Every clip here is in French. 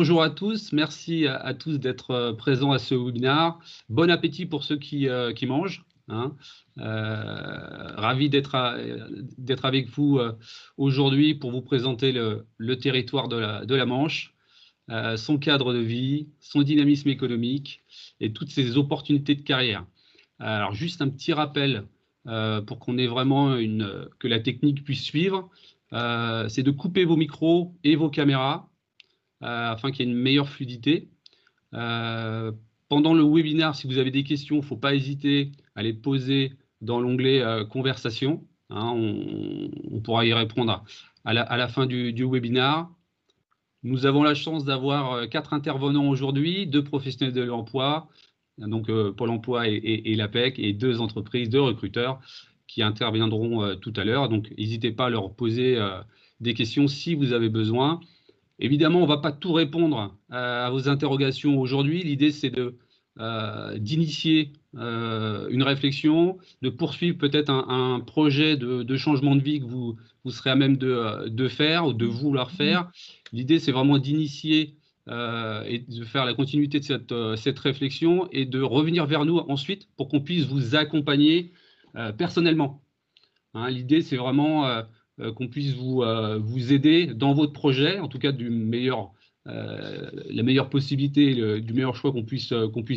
Bonjour à tous, merci à tous d'être présents à ce webinaire. Bon appétit pour ceux qui mangent. Hein. Ravi d'être avec vous aujourd'hui pour vous présenter le territoire de la Manche, son cadre de vie, son dynamisme économique et toutes ses opportunités de carrière. Alors juste un petit rappel pour qu'on ait vraiment que la technique puisse suivre, c'est de couper vos micros et vos caméras afin qu'il y ait une meilleure fluidité. Pendant le webinaire, si vous avez des questions, il ne faut pas hésiter à les poser dans l'onglet conversation. Hein, on pourra y répondre à la fin du webinaire. Nous avons la chance d'avoir 4 intervenants aujourd'hui, 2 professionnels de l'emploi, donc Pôle emploi et l'APEC, et 2 entreprises de recruteurs qui interviendront tout à l'heure. Donc n'hésitez pas à leur poser des questions si vous avez besoin. Évidemment, on ne va pas tout répondre à vos interrogations aujourd'hui. L'idée, c'est d'initier une réflexion, de poursuivre peut-être un projet de changement de vie que vous serez à même de faire ou de vouloir faire. L'idée, c'est vraiment d'initier et de faire la continuité de cette réflexion et de revenir vers nous ensuite pour qu'on puisse vous accompagner personnellement. Hein, l'idée, c'est vraiment qu'on puisse vous aider dans votre projet, en tout cas la meilleure possibilité, du meilleur choix qu'on puisse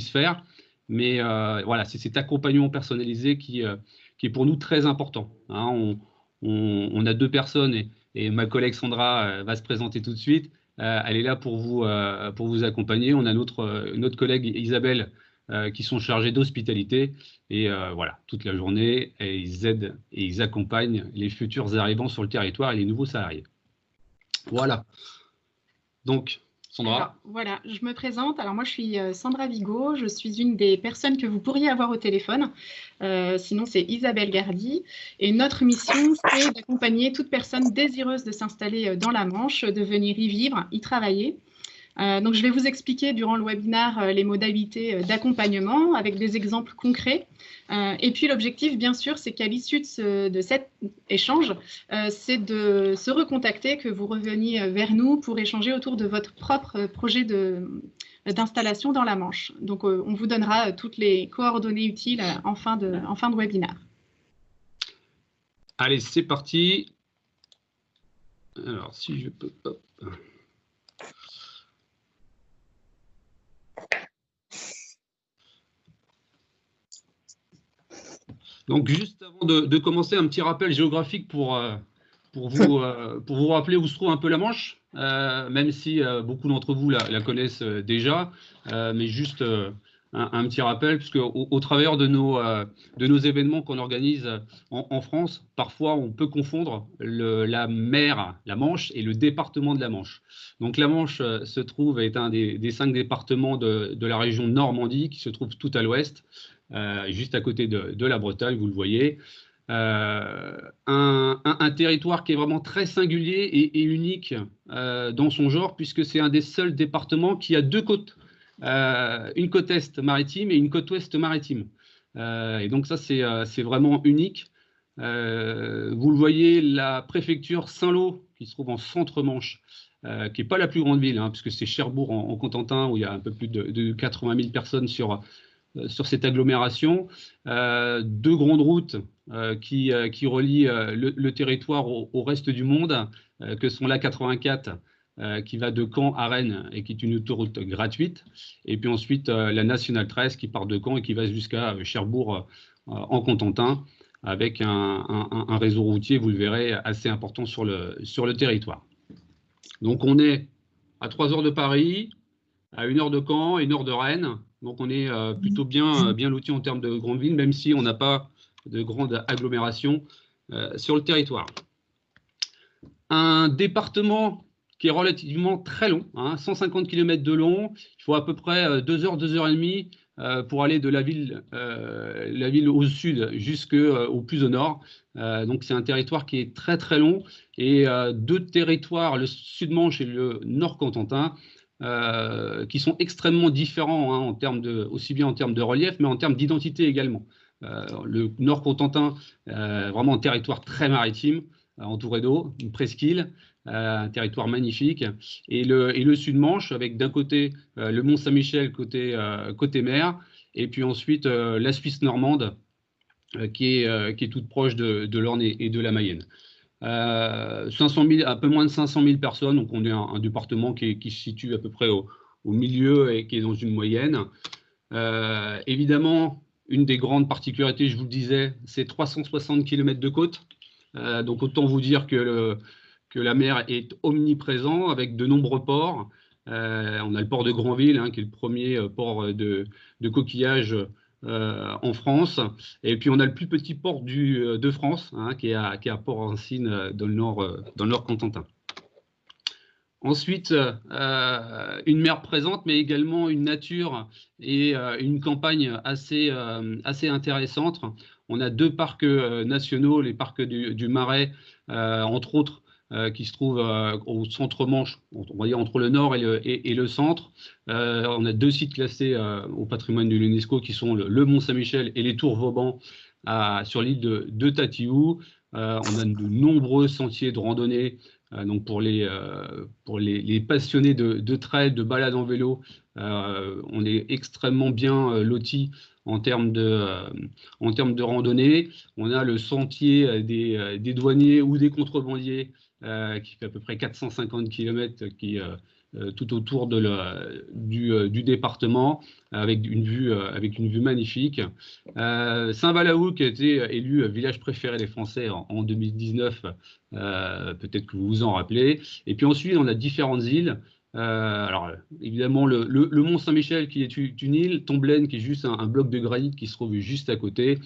faire. Mais voilà, c'est cet accompagnement personnalisé qui est pour nous très important. Hein, on a 2 personnes et ma collègue Sandra va se présenter tout de suite. Elle est là pour vous accompagner. On a notre collègue Isabelle qui sont chargés d'hospitalité et voilà, toute la journée, et ils aident et ils accompagnent les futurs arrivants sur le territoire et les nouveaux salariés. Voilà. Donc, Sandra. Alors, voilà, je me présente. Alors moi, je suis Sandra Vigo. Je suis une des personnes que vous pourriez avoir au téléphone. Sinon, c'est Isabelle Gardy. Et notre mission, c'est d'accompagner toute personne désireuse de s'installer dans la Manche, de venir y vivre, y travailler. Donc, je vais vous expliquer durant le webinaire les modalités d'accompagnement avec des exemples concrets. Et puis, l'objectif, bien sûr, c'est qu'à l'issue de cet échange, c'est de se recontacter, que vous reveniez vers nous pour échanger autour de votre propre projet d'installation dans la Manche. Donc, on vous donnera toutes les coordonnées utiles en fin de webinaire. Allez, c'est parti. Alors, si je peux... Hop. Donc, juste avant de commencer, un petit rappel géographique pour vous rappeler où se trouve un peu la Manche, même si beaucoup d'entre vous la connaissent déjà, mais juste un petit rappel, puisque au travers de nos événements qu'on organise en France, parfois on peut confondre la mer, la Manche, et le département de la Manche. Donc la Manche est un des 5 départements de la région Normandie, qui se trouve tout à l'ouest, juste à côté de la Bretagne, vous le voyez. Un territoire qui est vraiment très singulier et unique dans son genre, puisque c'est un des seuls départements qui a 2 côtes, une côte est maritime et une côte ouest maritime. Et donc ça, c'est vraiment unique. Vous le voyez, la préfecture Saint-Lô, qui se trouve en centre-Manche, qui n'est pas la plus grande ville, hein, puisque c'est Cherbourg en Cotentin, où il y a un peu plus de 80 000 personnes sur cette agglomération, 2 grandes routes qui relient le territoire au reste du monde, que sont l'A84 qui va de Caen à Rennes et qui est une autoroute gratuite, et puis ensuite la Nationale 13 qui part de Caen et qui va jusqu'à Cherbourg en Cotentin, avec un réseau routier, vous le verrez, assez important sur le territoire. Donc on est à 3 heures de Paris, à 1 heure de Caen et 1 heure de Rennes. Donc on est plutôt bien loti en termes de grandes villes, même si on n'a pas de grande agglomération sur le territoire. Un département qui est relativement très long, hein, 150 km de long. Il faut à peu près 2 heures, 2 heures et demie pour aller de la ville au sud jusqu'au plus au nord. Donc c'est un territoire qui est très très long, et 2 territoires, le Sud-Manche et le Nord-Cotentin, qui sont extrêmement différents, hein, aussi bien en termes de relief, mais en termes d'identité également. Le Nord-Cotentin, vraiment un territoire très maritime, entouré d'eau, une presqu'île, un territoire magnifique. Et le Sud-Manche, avec d'un côté le Mont-Saint-Michel côté mer, et puis ensuite la Suisse normande, qui est toute proche de l'Orne et de la Mayenne. 500 000, un peu moins de 500 000 personnes, donc on est un département qui se situe à peu près au milieu et qui est dans une moyenne. Évidemment, une des grandes particularités, je vous le disais, c'est 360 km de côte. Donc autant vous dire que la mer est omniprésente avec de nombreux ports. On a le port de Granville, qui est le premier port de coquillages en France. Et puis on a le plus petit port de France, qui est à Port-Rancine dans le nord Cotentin. Ensuite, une mer présente, mais également une nature et une campagne assez intéressante. On a 2 parcs nationaux, les parcs du Marais, entre autres, qui se trouvent au centre-Manche, on va dire entre le nord et le centre. On a 2 sites classés au patrimoine de l'UNESCO qui sont le Mont-Saint-Michel et les Tours Vauban sur l'île de Tatiou. On a de nombreux sentiers de randonnée. Donc pour les passionnés de trail, de balade en vélo, on est extrêmement bien lotis en termes de randonnée. On a le sentier des douaniers ou des contrebandiers qui fait à peu près 450 km tout autour du département avec une vue magnifique. Saint-Balaou qui a été élu village préféré des Français en 2019, peut-être que vous vous en rappelez. Et puis ensuite, on a différentes îles. Alors évidemment le Mont Saint-Michel qui est une île, Tomblaine qui est juste un bloc de granit qui se trouve juste à côté.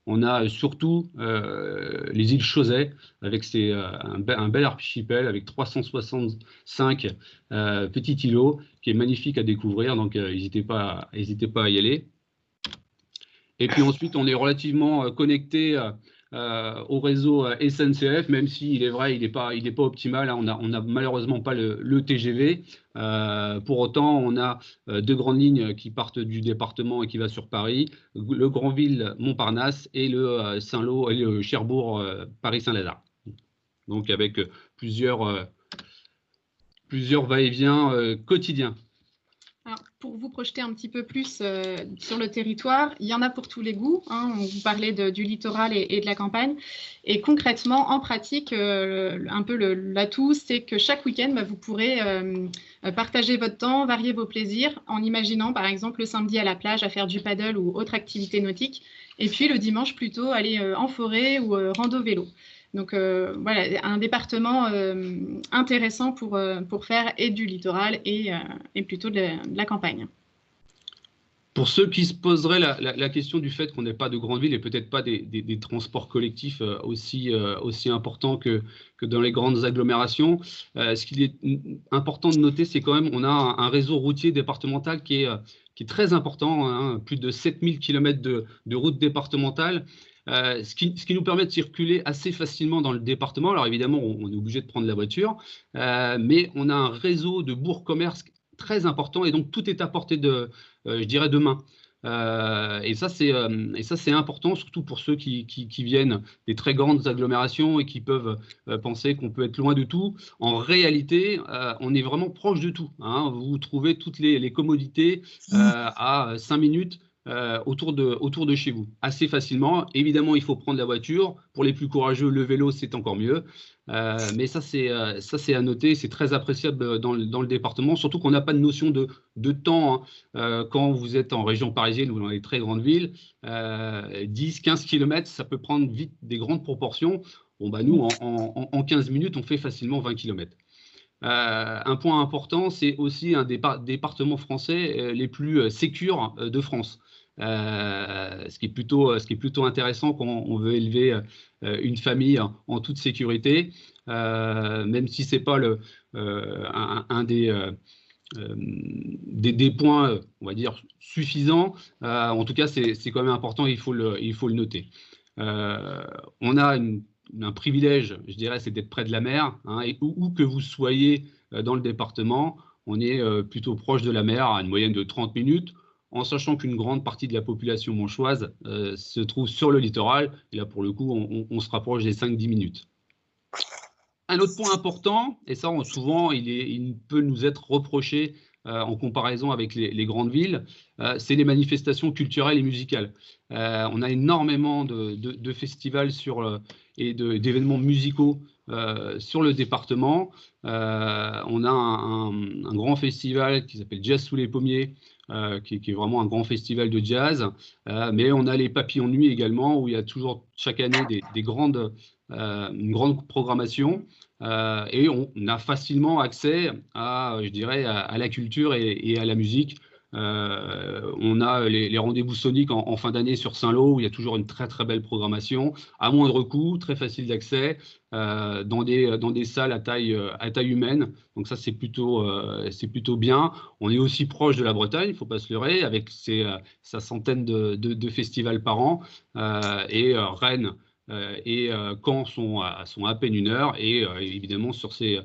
On a surtout les îles Chausey avec un bel archipel avec 365 petits îlots qui est magnifique à découvrir, donc n'hésitez pas à y aller. Et puis ensuite, on est relativement connecté au réseau SNCF, même s'il est vrai, il n'est pas optimal. On n'a malheureusement pas le TGV. Pour autant, on a 2 grandes lignes qui partent du département et qui va sur Paris, le Granville-Montparnasse et le Saint-Lô et le Cherbourg Paris-Saint-Lazare. Donc avec plusieurs va-et-vient quotidiens. Alors, pour vous projeter un petit peu plus sur le territoire, il y en a pour tous les goûts. On vous parlait du littoral et de la campagne. Et concrètement, en pratique, un peu l'atout, c'est que chaque week-end, vous pourrez partager votre temps, varier vos plaisirs en imaginant, par exemple, le samedi à la plage à faire du paddle ou autre activité nautique. Et puis le dimanche, plutôt aller en forêt ou rando vélo. Donc voilà, un département intéressant pour faire et du littoral et plutôt de la campagne. Pour ceux qui se poseraient la question du fait qu'on n'ait pas de grandes villes et peut-être pas des transports collectifs aussi importants que dans les grandes agglomérations, ce qu'il est important de noter, c'est quand même on a un réseau routier départemental qui est très important, plus de 7000 km de routes départementales. Ce qui nous permet de circuler assez facilement dans le département. Alors évidemment, on est obligé de prendre la voiture, mais on a un réseau de bourgs-commerces très important et donc tout est à portée je dirais, de main. Et ça, c'est important, surtout pour ceux qui viennent des très grandes agglomérations et qui peuvent penser qu'on peut être loin de tout. En réalité, on est vraiment proche de tout. Vous trouvez toutes les commodités à 5 minutes autour de chez vous, assez facilement. Évidemment, il faut prendre la voiture. Pour les plus courageux, le vélo, c'est encore mieux. Mais ça, c'est à noter. C'est très appréciable dans le département, surtout qu'on n'a pas de notion de temps. Quand vous êtes en région parisienne ou dans les très grandes villes, 10-15 km, ça peut prendre vite des grandes proportions. Bon, nous, en 15 minutes, on fait facilement 20 km. Un point important, c'est aussi un des départements français les plus sécures de France. Ce qui est plutôt intéressant quand on veut élever une famille en toute sécurité, même si c'est pas un des points, on va dire, suffisants. En tout cas, c'est quand même important, il faut le noter. On a un privilège, je dirais, c'est d'être près de la mer, et où que vous soyez dans le département, on est plutôt proche de la mer à une moyenne de 30 minutes, en sachant qu'une grande partie de la population manchoise se trouve sur le littoral. Et là, pour le coup, on se rapproche des 5-10 minutes. Un autre point important, et ça souvent il peut nous être reproché en comparaison avec les grandes villes, c'est les manifestations culturelles et musicales. On a énormément de festivals et d'événements musicaux sur le département. On a un grand festival qui s'appelle Jazz sous les pommiers, qui est vraiment un grand festival de jazz. Mais on a les Papillons de nuit également, où il y a toujours chaque année une grande programmation. Et on a facilement accès je dirais, à la culture et à la musique. On a les rendez-vous soniques en fin d'année sur Saint-Lô, où il y a toujours une très très belle programmation, à moindre coût, très facile d'accès, dans des salles à taille humaine. Donc ça, c'est plutôt bien. On est aussi proche de la Bretagne, il ne faut pas se leurrer, avec sa centaine de festivals par an. Rennes et Caen sont à peine 1 heure. Et évidemment, sur ces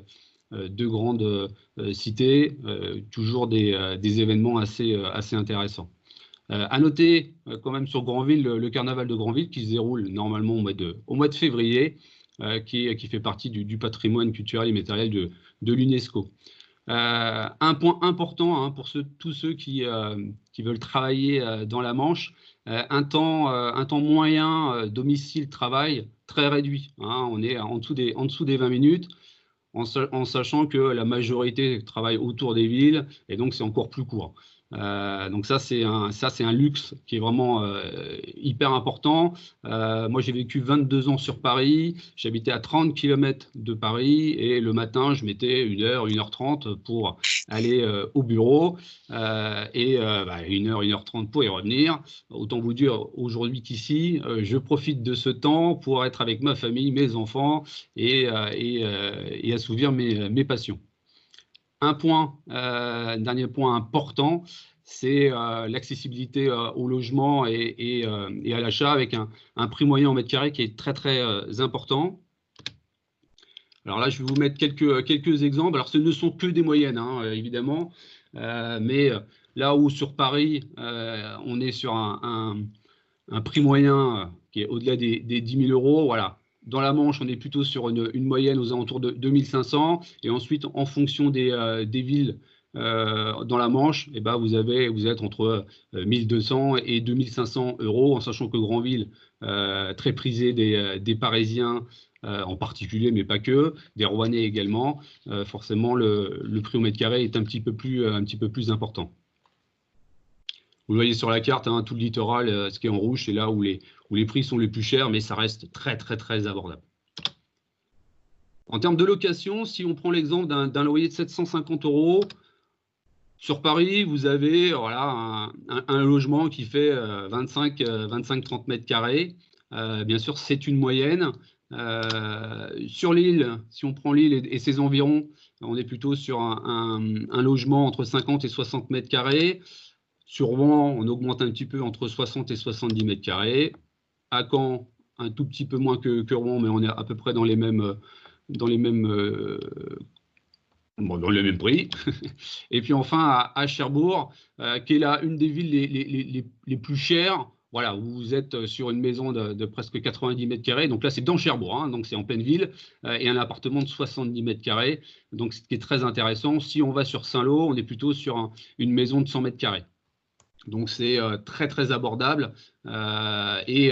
deux grandes cités, toujours des événements assez intéressants. À noter quand même sur Granville, le carnaval de Granville qui se déroule normalement au mois de février, qui fait partie du patrimoine culturel et matériel de l'UNESCO. Un point important pour tous ceux qui veulent travailler dans la Manche, un temps moyen domicile-travail très réduit. On est en dessous des 20 minutes. En sachant que la majorité travaille autour des villes, et donc c'est encore plus court. Donc ça, c'est un luxe qui est vraiment hyper important. Moi, j'ai vécu 22 ans sur Paris, j'habitais à 30 km de Paris, et le matin, je mettais 1 heure, 1h30 pour aller au bureau, 1 heure, 1h30 pour y revenir. Autant vous dire aujourd'hui qu'ici, je profite de ce temps pour être avec ma famille, mes enfants, et assouvir mes passions. Un dernier point important, c'est l'accessibilité au logement et à l'achat, avec un prix moyen au mètre carré qui est très très important. Alors là, je vais vous mettre quelques exemples. Alors ce ne sont que des moyennes, évidemment, mais là où sur Paris, on est sur un prix moyen qui est au-delà des 10 000 euros, voilà. Dans la Manche, on est plutôt sur une moyenne aux alentours de 2500. Et ensuite, en fonction des villes dans la Manche, vous êtes entre 1200 et 2500 euros, en sachant que Granville, très prisé des Parisiens en particulier, mais pas que, des Rouennais également, forcément, le prix au mètre carré est un petit peu plus important. Vous le voyez sur la carte, tout le littoral, ce qui est en rouge, c'est là où les prix sont les plus chers, mais ça reste très, très, très abordable. En termes de location, si on prend l'exemple d'un loyer de 750 euros, sur Paris, vous avez un logement qui fait 25-30 mètres carrés. Bien sûr, c'est une moyenne. Sur l'île, si on prend l'île et ses environs, on est plutôt sur un logement entre 50 et 60 mètres carrés. Sur Rouen, on augmente un petit peu entre 60 et 70 mètres carrés. À Caen, un tout petit peu moins que Rouen, mais on est à peu près dans les mêmes prix. Et puis enfin, à Cherbourg, qui est là une des villes les plus chères. Voilà, où vous êtes sur une maison de presque 90 mètres carrés. Donc là, c'est dans Cherbourg, donc c'est en pleine ville, et un appartement de 70 mètres carrés. Donc ce qui est très intéressant. Si on va sur Saint-Lô, on est plutôt sur une maison de 100 mètres carrés. Donc c'est très très abordable, et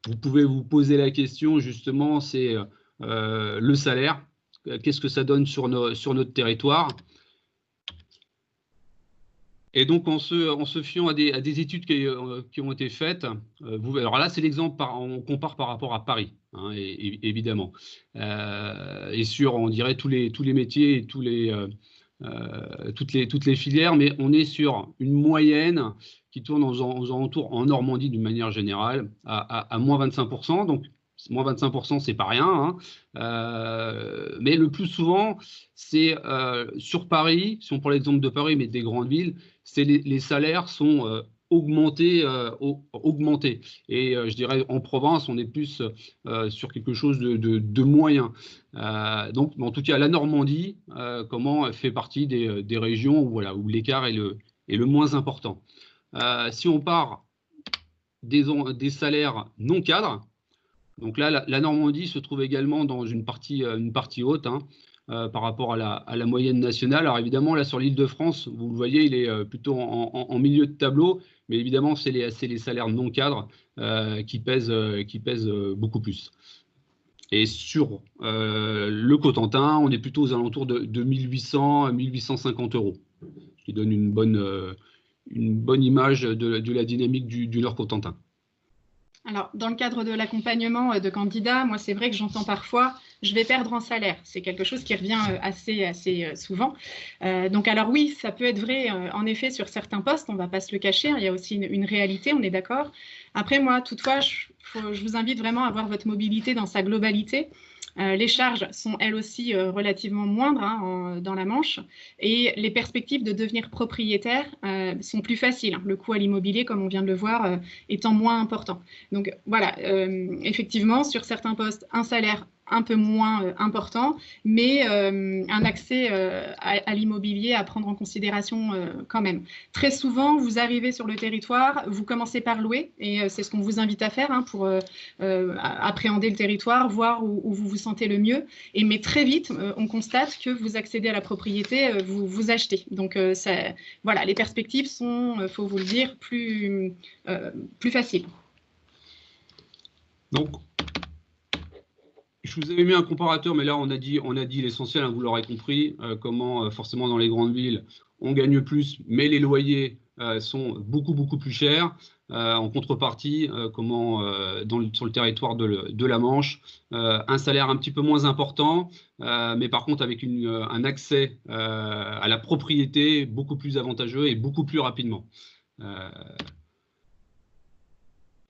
vous pouvez vous poser la question justement, c'est le salaire, qu'est-ce que ça donne sur notre territoire. Et donc en se fiant à des études qui ont été faites, alors là c'est l'exemple, on compare par rapport à Paris, évidemment, et sur, on dirait, tous les métiers et toutes les filières, mais on est sur une moyenne qui tourne aux alentours, en Normandie d'une manière générale, à moins 25%. Donc, moins 25%, c'est pas rien. Mais le plus souvent, c'est sur Paris, si on prend l'exemple de Paris, mais des grandes villes, les salaires sont augmentés. Et je dirais, en province, on est plus sur quelque chose de moyen. Donc, en tout cas, la Normandie, fait partie des régions où l'écart est le moins important. Si on part des salaires non cadres, Donc là, la Normandie se trouve également dans une partie haute, hein, par rapport à la moyenne nationale. Alors évidemment, là sur l'Île-de-France, vous le voyez, il est plutôt en milieu de tableau, mais évidemment, c'est les salaires non cadres qui pèsent beaucoup plus. Et sur le Cotentin, on est plutôt aux alentours de 1800 à 1850 €, ce qui donne une bonne image de la dynamique du Nord-Cotentin. Alors, dans le cadre de l'accompagnement de candidats, moi, c'est vrai que j'entends parfois « je vais perdre en salaire ». C'est quelque chose qui revient assez souvent. Donc, alors oui, ça peut être vrai, en effet, sur certains postes, on ne va pas se le cacher, hein, il y a aussi une réalité, on est d'accord. Après, moi, toutefois, je vous invite vraiment à voir votre mobilité dans sa globalité. Les charges sont elles aussi relativement moindres, hein, dans la Manche, et les perspectives de devenir propriétaire sont plus faciles, hein, le coût à l'immobilier, comme on vient de le voir, étant moins important. Donc voilà, effectivement, sur certains postes, un salaire un peu moins important, mais un accès à l'immobilier à prendre en considération quand même. Très souvent, vous arrivez sur le territoire, vous commencez par louer, et c'est ce qu'on vous invite à faire, hein, pour appréhender le territoire, voir où vous vous sentez le mieux. Mais très vite, on constate que vous accédez à la propriété, vous achetez. Donc voilà, les perspectives sont, faut vous le dire, plus faciles. Donc, je vous avais mis un comparateur, mais là, on a dit l'essentiel, hein, vous l'aurez compris, comment, forcément, dans les grandes villes, on gagne plus, mais les loyers sont beaucoup plus chers. En contrepartie, sur le territoire de la Manche, un salaire un petit peu moins important, mais par contre avec un accès à la propriété beaucoup plus avantageux et beaucoup plus rapidement.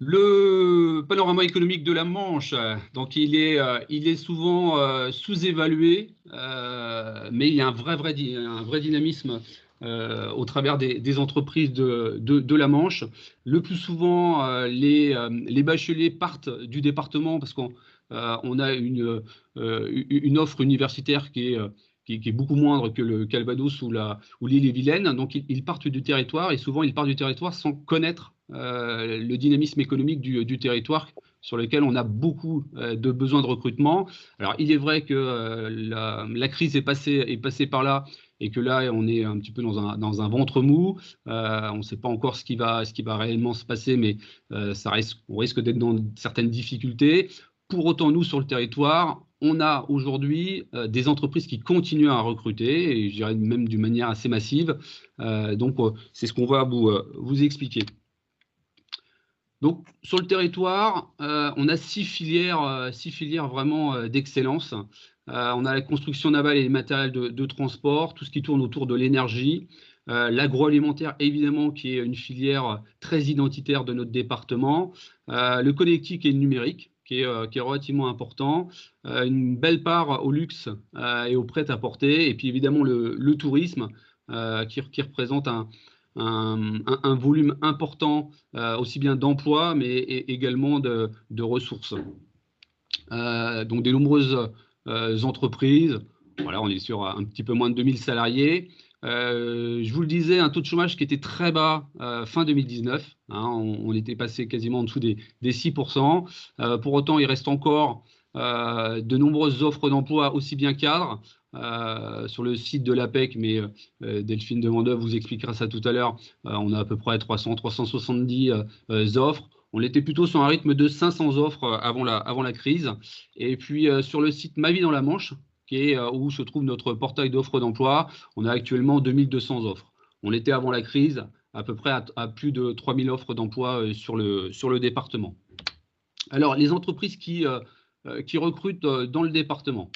Le panorama économique de la Manche, donc il est souvent sous-évalué, mais il y a un vrai dynamisme au travers des entreprises de la Manche. Le plus souvent, les bacheliers partent du département parce qu'on a une offre universitaire qui est beaucoup moindre que le Calvados ou l'île-et-Vilaine. Donc, ils partent du territoire et souvent, ils partent du territoire sans connaître le dynamisme économique du territoire sur lequel on a beaucoup de besoins de recrutement. Alors, il est vrai que la crise est passée par là et que là, on est un petit peu dans un ventre mou. On ne sait pas encore ce qui va réellement se passer, mais on risque d'être dans certaines difficultés. Pour autant, nous, sur le territoire, on a aujourd'hui des entreprises qui continuent à recruter, et je dirais même d'une manière assez massive. Donc, c'est ce qu'on va vous expliquer. Donc, sur le territoire, on a 6 filières vraiment d'excellence. On a la construction navale et les matériels de transport, tout ce qui tourne autour de l'énergie, l'agroalimentaire, évidemment, qui est une filière très identitaire de notre département, le connectique et le numérique, qui est relativement important, une belle part au luxe et au prêt-à-porter, et puis évidemment le tourisme, qui représente un volume important, aussi bien d'emplois, mais également de ressources. Donc des nombreuses entreprises. Voilà, on est sur un petit peu moins de 2000 salariés. Je vous le disais, un taux de chômage qui était très bas fin 2019. Hein, on était passé quasiment en dessous des 6%. Pour autant, il reste encore de nombreuses offres d'emploi, aussi bien cadres, sur le site de l'APEC, mais Delphine de Mandeuve vous expliquera ça tout à l'heure. On a à peu près 370 offres. On était plutôt sur un rythme de 500 offres avant la crise. Et puis sur le site Ma Vie dans la Manche, où se trouve notre portail d'offres d'emploi, on a actuellement 2200 offres. On était avant la crise à peu près à plus de 3000 offres d'emploi sur le département. Alors, les entreprises qui recrutent dans le département.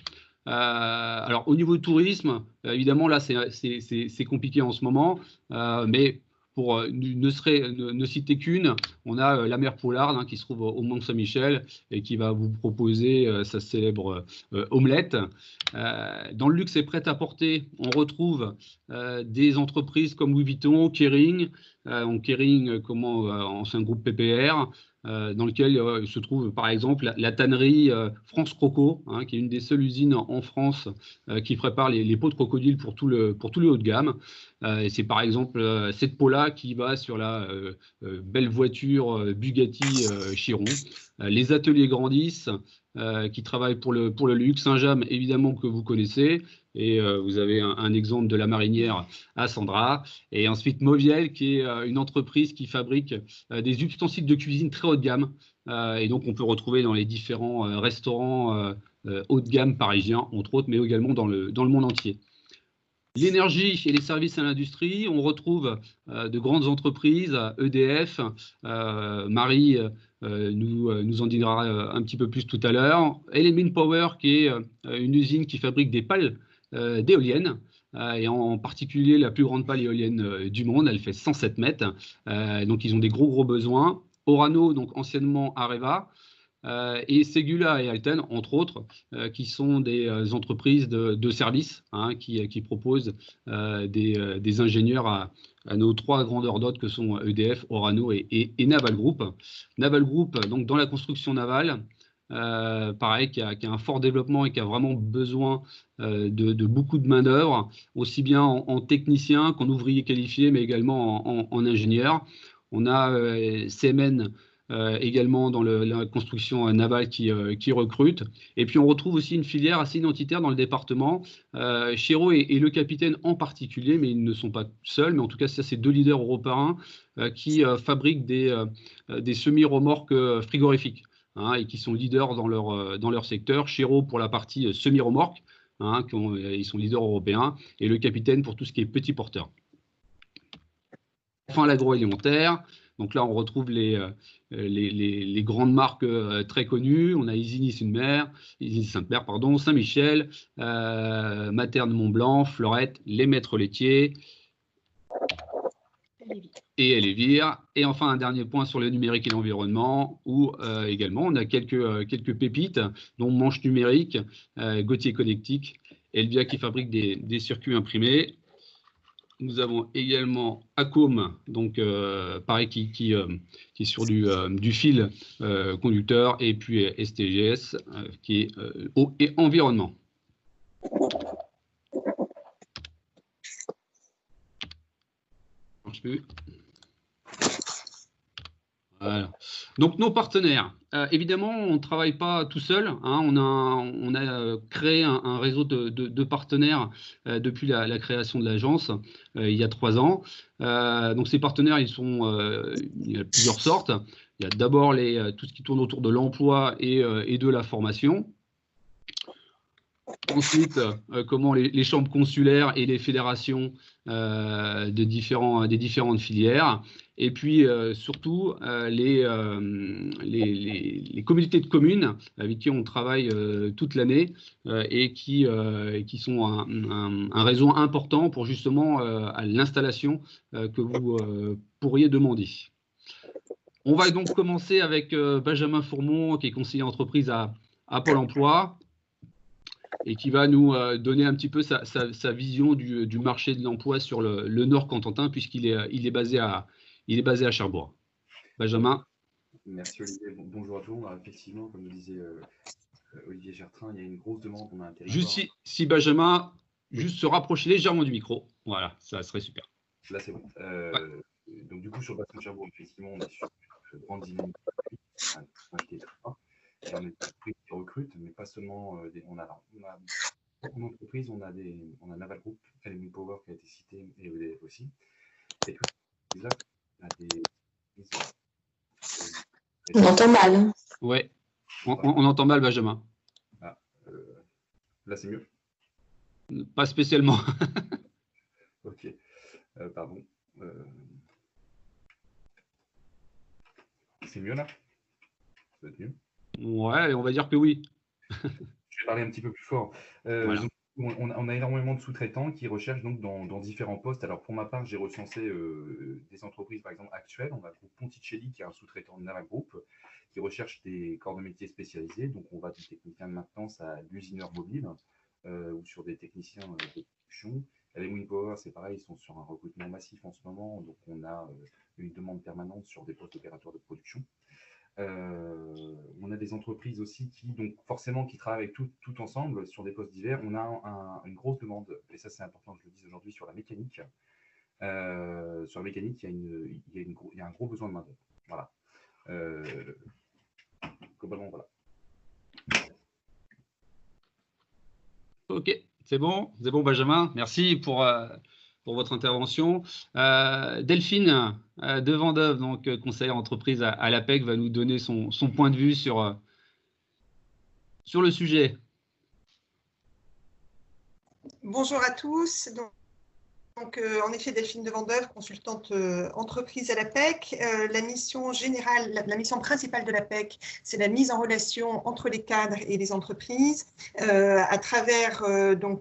Alors, au niveau du tourisme, évidemment, là, c'est compliqué en ce moment, mais pour ne citer qu'une, on a la mer Pollard, hein, qui se trouve au Mont-Saint-Michel et qui va vous proposer sa célèbre omelette. Dans le luxe et prêt-à-porter, on retrouve des entreprises comme Louis Vuitton, Kering, ancien groupe PPR, dans lequel se trouve par exemple la tannerie France Croco, hein, qui est une des seules usines en France qui prépare les peaux de crocodile pour tout le haut de gamme. Et c'est par exemple cette peau-là qui va sur la belle voiture Bugatti Chiron. Les ateliers grandissent, qui travaillent pour le luxe. Saint-James, évidemment, que vous connaissez. Et vous avez un exemple de la marinière à Sandra. Et ensuite, Moviel, qui est une entreprise qui fabrique des ustensiles de cuisine très haut de gamme. Et donc, on peut retrouver dans les différents restaurants haut de gamme parisiens, entre autres, mais également dans le monde entier. L'énergie et les services à l'industrie, on retrouve de grandes entreprises, EDF, Marie nous en dira un petit peu plus tout à l'heure. Element Power, qui est une usine qui fabrique des pales d'éoliennes, et en particulier la plus grande pale éolienne du monde, elle fait 107 mètres, donc ils ont des gros besoins. Orano, donc anciennement Areva, et Segula et Alten, entre autres, qui sont des entreprises de services, hein, qui proposent des ingénieurs à nos trois grandeurs d'hôtes que sont EDF, Orano et Naval Group. Naval Group, donc dans la construction navale, pareil, qui a un fort développement et qui a vraiment besoin de beaucoup de main-d'œuvre, aussi bien en technicien qu'en ouvrier qualifié, mais également en ingénieur. On a CMN également dans la construction navale qui recrute. Et puis on retrouve aussi une filière assez identitaire dans le département. Chiro et le capitaine en particulier, mais ils ne sont pas seuls, mais en tout cas, ça, c'est deux leaders européens qui fabriquent des semi-remorques frigorifiques, hein, et qui sont leaders dans leur secteur. Chiro pour la partie semi-remorque, hein, ils sont leaders européens, et le capitaine pour tout ce qui est petit porteur. Enfin, l'agroalimentaire. Donc là, on retrouve les grandes marques très connues. On a Isigny Sainte-Mère, Saint-Michel, Materne Mont-Blanc, Fleurette, les Maîtres laitiers et Elévir. Et enfin, un dernier point sur le numérique et l'environnement, où également on a quelques pépites, dont Manche Numérique, Gauthier Connectique, Elvia qui fabrique des circuits imprimés. Nous avons également Acom, donc pareil, qui est sur du fil conducteur, et puis STGS, qui est eau et environnement. Marche plus. Voilà. Donc nos partenaires, évidemment, on ne travaille pas tout seul, hein, on a créé un réseau de partenaires depuis la création de l'agence il y a 3 ans. Donc ces partenaires, il y a plusieurs sortes. Il y a d'abord tout ce qui tourne autour de l'emploi et de la formation. Ensuite, comment les chambres consulaires et les fédérations des différentes filières. Et puis, surtout, les communautés de communes avec qui on travaille toute l'année et qui sont un réseau important pour justement à l'installation que vous pourriez demander. On va donc commencer avec Benjamin Fourmont, qui est conseiller entreprise à Pôle emploi, et qui va nous donner un petit peu sa vision du marché de l'emploi sur le Nord Cotentin, puisqu'il est basé à Cherbourg. Benjamin. Merci Olivier. Bonjour à tout le monde. Alors, effectivement, comme le disait Olivier Gertrain, il y a une grosse demande. On a un territoire. Juste si Benjamin, juste se rapprocher légèrement du micro. Voilà, ça serait super. Là, c'est bon. Ouais. Donc, du coup, sur le bassin de Cherbourg, effectivement, on est sur une grande dynamique. Et on est une entreprise qui recrute, mais pas seulement. On a en entreprise, on a Naval Group, Element Power qui a été cité, et EDF aussi. Et tout là, on a des. On entend mal. Ouais, on entend mal, Benjamin. Ah, là, c'est mieux? Pas spécialement. Ok, pardon. C'est mieux là? Ça va être mieux? Ouais, on va dire que oui. Je vais parler un petit peu plus fort. Voilà. On a énormément de sous-traitants qui recherchent donc dans différents postes. Alors pour ma part, j'ai recensé des entreprises par exemple actuelles. On a le groupe Ponticelli qui est un sous-traitant de Naval Group qui recherche des corps de métier spécialisés. Donc on va du technicien de maintenance à l'usineur mobile ou sur des techniciens de production. Les Wind Power, c'est pareil, ils sont sur un recrutement massif en ce moment. Donc on a une demande permanente sur des postes opérateurs de production. On a des entreprises aussi qui, donc forcément, qui travaillent tout ensemble sur des postes divers. On a une grosse demande, et ça c'est important que je le dise aujourd'hui, sur la mécanique. Sur la mécanique, il y a un gros besoin de main-d'œuvre. Voilà. Globalement, voilà. Ok, c'est bon, Benjamin. Merci pour votre intervention. Delphine de Vendeuve, donc conseillère entreprise à l'APEC, va nous donner son point de vue sur le sujet. Bonjour à tous. Donc, en effet, Delphine de Vendeuve, consultante entreprise à l'APEC. La mission générale, la mission principale de l'APEC, c'est la mise en relation entre les cadres et les entreprises à travers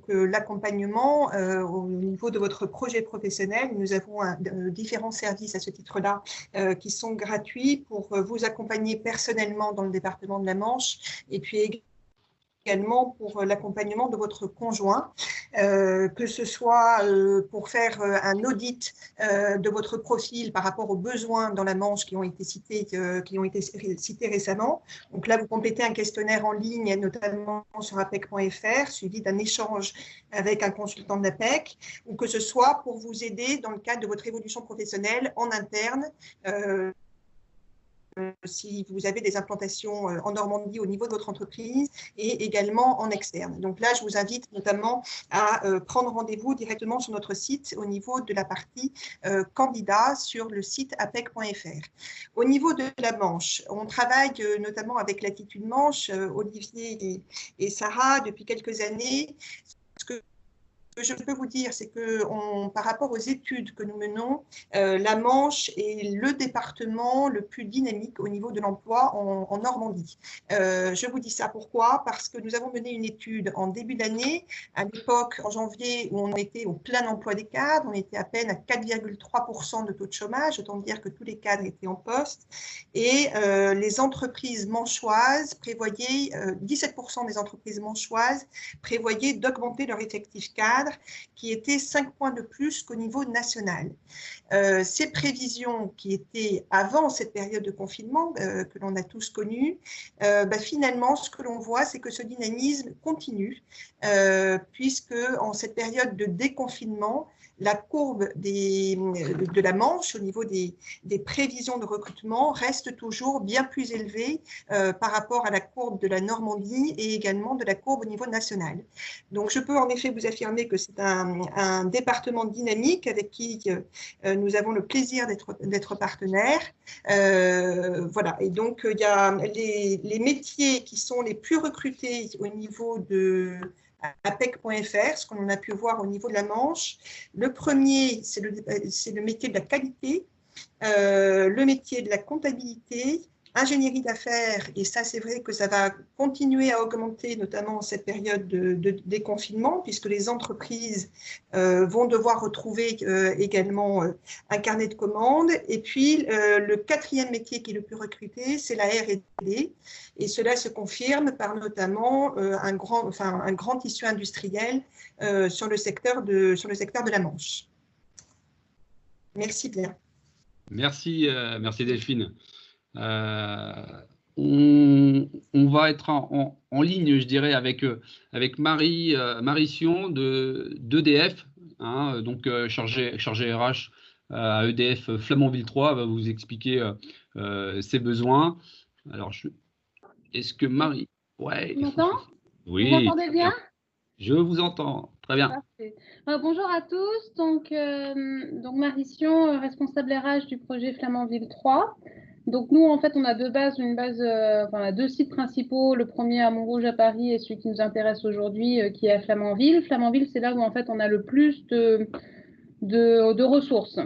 l'accompagnement au niveau de votre projet professionnel. Nous avons différents services à ce titre-là qui sont gratuits pour vous accompagner personnellement dans le département de la Manche et puis également pour l'accompagnement de votre conjoint, que ce soit pour faire un audit de votre profil par rapport aux besoins dans la Manche qui ont été cités récemment. Donc là, vous complétez un questionnaire en ligne, notamment sur apec.fr, suivi d'un échange avec un consultant de l'APEC, ou que ce soit pour vous aider dans le cadre de votre évolution professionnelle en interne, si vous avez des implantations en Normandie au niveau de votre entreprise et également en externe. Donc là, je vous invite notamment à prendre rendez-vous directement sur notre site au niveau de la partie candidat sur le site apec.fr. Au niveau de la Manche, on travaille notamment avec Latitude Manche, Olivier et Sarah depuis quelques années. Ce que je peux vous dire, c'est que par rapport aux études que nous menons, la Manche est le département le plus dynamique au niveau de l'emploi en Normandie. Je vous dis ça pourquoi? Parce que nous avons mené une étude en début d'année, à l'époque, en janvier, où on était au plein emploi des cadres, on était à peine à 4,3% de taux de chômage, autant dire que tous les cadres étaient en poste, et les entreprises manchoises prévoyaient, 17% des entreprises manchoises prévoyaient d'augmenter leur effectif cadre, qui était 5 points de plus qu'au niveau national. Ces prévisions qui étaient avant cette période de confinement que l'on a tous connue, finalement, ce que l'on voit, c'est que ce dynamisme continue, puisque en cette période de déconfinement, la courbe de la Manche au niveau des prévisions de recrutement reste toujours bien plus élevée par rapport à la courbe de la Normandie et également de la courbe au niveau national. Donc, je peux en effet vous affirmer que c'est un département dynamique avec qui nous avons le plaisir d'être partenaires. Voilà. Et donc, il y a les métiers qui sont les plus recrutés au niveau de apec.fr, ce qu'on a pu voir au niveau de la Manche. Le premier, c'est le métier de la qualité, le métier de la comptabilité, ingénierie d'affaires, et ça c'est vrai que ça va continuer à augmenter, notamment en cette période de déconfinement, puisque les entreprises vont devoir retrouver également un carnet de commandes. Et puis le quatrième métier qui est le plus recruté, c'est la R&D, et cela se confirme par notamment un grand tissu industriel sur le secteur de la Manche. Merci Pierre. Merci Delphine. On va être en ligne, je dirais, avec Marie Sion d'EDF, donc chargée RH à EDF Flamanville 3, va vous expliquer ses besoins. Alors, est-ce que Marie… Ouais. Vous m'entendez? Oui. Vous m'entendez bien? Je vous entends. Très bien. Parfait. Bonjour à tous. Donc Marie Sion, responsable RH du projet Flamanville 3. Donc nous, en fait, on a deux sites principaux. Le premier à Montrouge à Paris et celui qui nous intéresse aujourd'hui, qui est à Flamanville. Flamanville, c'est là où en fait on a le plus de ressources.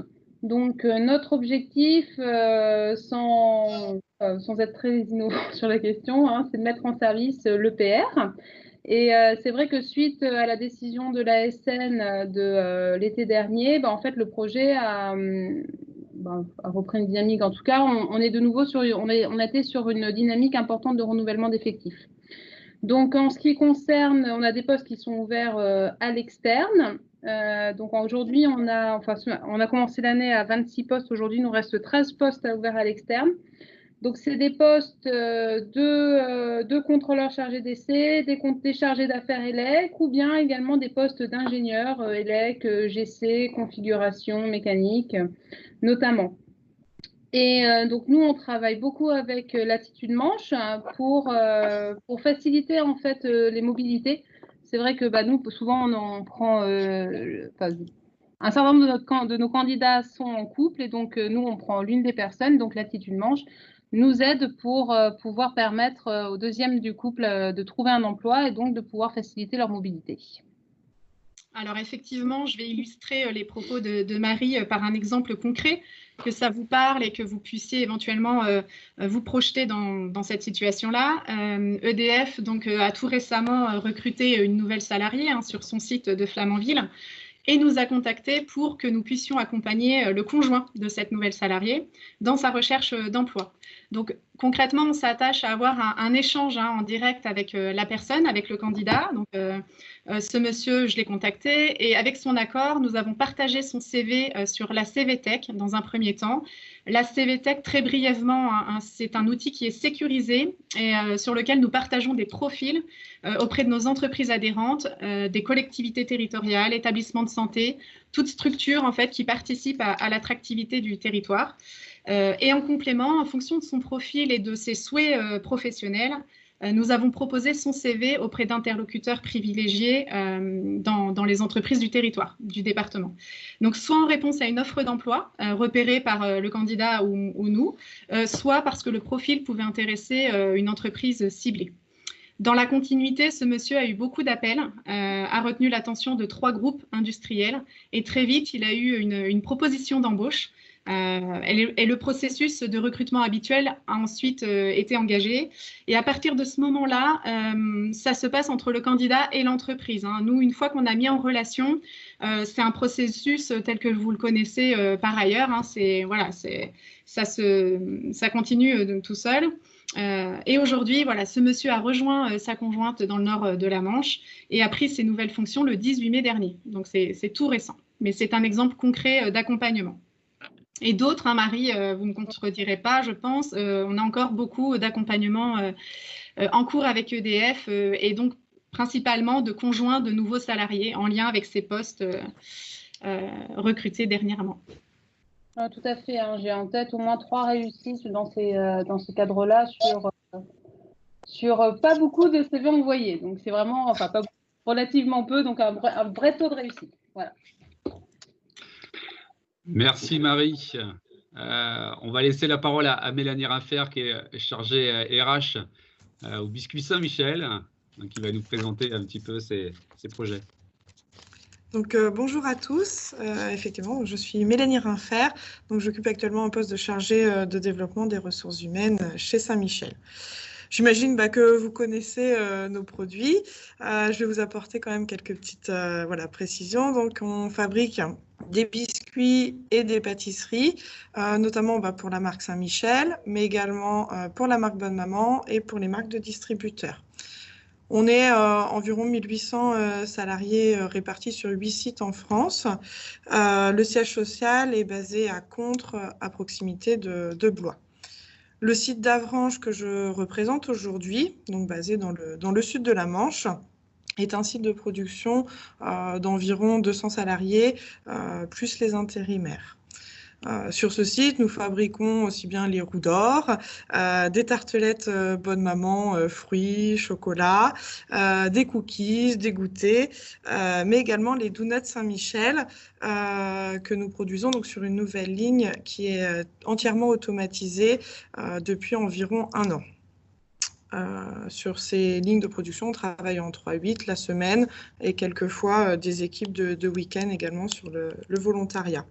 Donc notre objectif, sans être très innovant sur la question, c'est de mettre en service l'EPR. Et c'est vrai que suite à la décision de l'ASN de l'été dernier, en fait, le projet a repris une dynamique. En tout cas, on est de nouveau on était sur une dynamique importante de renouvellement d'effectifs. Donc, en ce qui concerne, on a des postes qui sont ouverts à l'externe. Donc, aujourd'hui, on a commencé l'année à 26 postes. Aujourd'hui, il nous reste 13 postes à ouvrir à l'externe. Donc, c'est des postes de contrôleurs chargés d'essai, des chargés d'affaires ELEC, ou bien également des postes d'ingénieurs ELEC, GC, configuration, mécanique, notamment. Et donc, nous, on travaille beaucoup avec Latitude Manche pour faciliter en fait les mobilités. C'est vrai que nous, souvent, on prend un certain nombre de nos candidats sont en couple, et donc nous, on prend l'une des personnes, donc Latitude Manche, nous aide pour pouvoir permettre au deuxième du couple de trouver un emploi et donc de pouvoir faciliter leur mobilité. Alors effectivement, je vais illustrer les propos de Marie par un exemple concret, que ça vous parle et que vous puissiez éventuellement vous projeter dans cette situation-là. EDF donc, a tout récemment recruté une nouvelle salariée sur son site de Flamanville, et nous a contactés pour que nous puissions accompagner le conjoint de cette nouvelle salariée dans sa recherche d'emploi. Donc concrètement, on s'attache à avoir un échange en direct avec la personne, avec le candidat. Donc ce monsieur, je l'ai contacté, et avec son accord, nous avons partagé son CV sur la CVTech dans un premier temps. La CVTech, très brièvement, c'est un outil qui est sécurisé et sur lequel nous partageons des profils auprès de nos entreprises adhérentes, des collectivités territoriales, établissements de santé, toute structure en fait qui participe à l'attractivité du territoire. Et en complément, en fonction de son profil et de ses souhaits professionnels, nous avons proposé son CV auprès d'interlocuteurs privilégiés dans les entreprises du territoire, du département. Donc, soit en réponse à une offre d'emploi repérée par le candidat ou nous, soit parce que le profil pouvait intéresser une entreprise ciblée. Dans la continuité, ce monsieur a eu beaucoup d'appels, a retenu l'attention de 3 groupes industriels, et très vite, il a eu une proposition d'embauche. Et le processus de recrutement habituel a ensuite été engagé. Et à partir de ce moment-là, ça se passe entre le candidat et l'entreprise. Nous, une fois qu'on a mis en relation, c'est un processus tel que vous le connaissez par ailleurs. Ça continue tout seul. Et aujourd'hui, voilà, ce monsieur a rejoint sa conjointe dans le nord de la Manche et a pris ses nouvelles fonctions le 18 mai dernier. Donc, c'est tout récent. Mais c'est un exemple concret d'accompagnement. Et d'autres, Marie, vous ne me contredirez pas, je pense, on a encore beaucoup d'accompagnement en cours avec EDF et donc principalement de conjoints de nouveaux salariés en lien avec ces postes recrutés dernièrement. Tout à fait, j'ai en tête au moins 3 réussites dans ce cadre-là sur pas beaucoup de CV envoyés. Donc c'est vraiment, pas relativement peu, donc un vrai taux de réussite. Voilà. Merci Marie. On va laisser la parole à Mélanie Rinfer, qui est chargée RH au Biscuit Saint-Michel, qui va nous présenter un petit peu ses projets. Donc bonjour à tous, effectivement, je suis Mélanie Rinfer, donc j'occupe actuellement un poste de chargée de développement des ressources humaines chez Saint-Michel. J'imagine que vous connaissez nos produits. Je vais vous apporter quand même quelques petites précisions. Donc, on fabrique des biscuits et des pâtisseries, notamment pour la marque Saint-Michel, mais également pour la marque Bonne Maman et pour les marques de distributeurs. On est environ 1800 salariés répartis sur 8 sites en France. Le siège social est basé à Contre, à proximité de Blois. Le site d'Avranches que je représente aujourd'hui, donc basé dans le sud de la Manche, est un site de production d'environ 200 salariés, plus les intérimaires. Sur ce site, nous fabriquons aussi bien les roux d'or, des tartelettes Bonne Maman, fruits, chocolat, des cookies, des goûters, mais également les donuts Saint-Michel que nous produisons donc sur une nouvelle ligne qui est entièrement automatisée depuis environ 1 an. Sur ces lignes de production, on travaille en 3-8 la semaine et quelquefois des équipes de week-end également sur le volontariat.